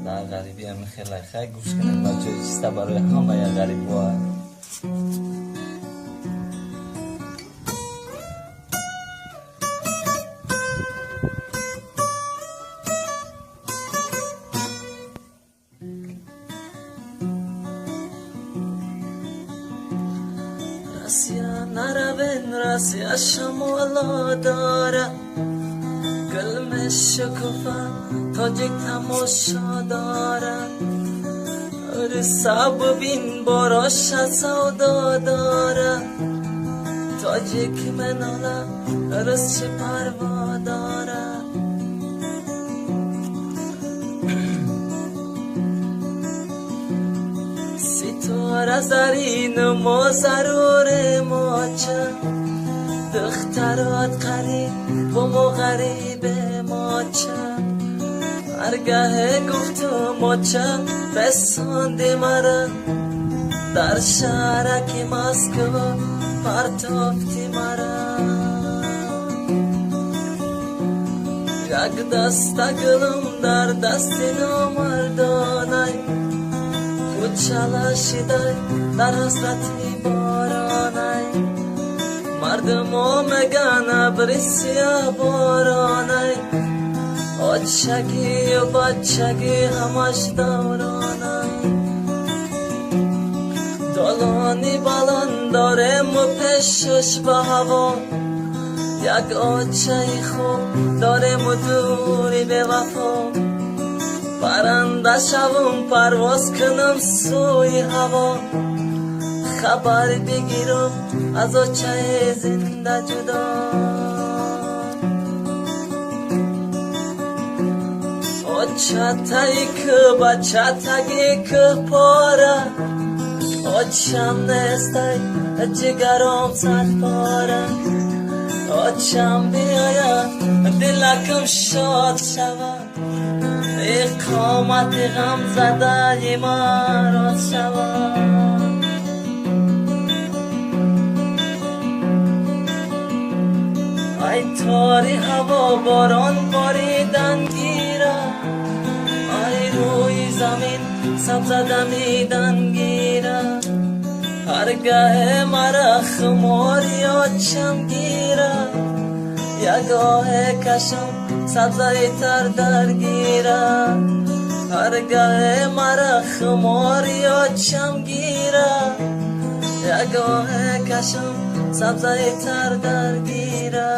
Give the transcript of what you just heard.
در غریبی هم خیلی خیلی گوش کنیم بچه چیسته برای همه یا غریب ها راسیا نروین راسیا شمالا داره گلم شکوفه تاجیک تماشا داره رسا ببین باراش سودا داره تاجیک مناله رس چه پروا داره ستاره زرین ما ضرور ماچه دخترات قریب و ما غریب ماچه هرگاه گفتم ماچه رساندی مرا در شهرک مسکو پرتافتی مرا یک دست گلم در دست نامردانه کوچلاشیده در حسرتی بارانه مردم ها مگن برسیا بارانه آچگی و بچگی همش دورانه دالانی بلند دارم و پیشش به هوا یک آچه خوب دارم و دوری به وفا پرنده شوم پرواز کنم سوی هوا خبر بگیرم از آچه زنده جدا آچه تایی که بچه تایی که پاره آچم نسته جگرام صد پاره آچم بیاید دلکم شاد شود اقامت غم زده مراد شود ای تاری هوا باران باریدن گیره ای روی زمین سبز دمیدن گیره هرگاه مرا خماری آچم گیره یگاه کشم سبزه تر درگیره هرگاه مرا خماری آچم گیره یگاه کشم سبزه تر درگیره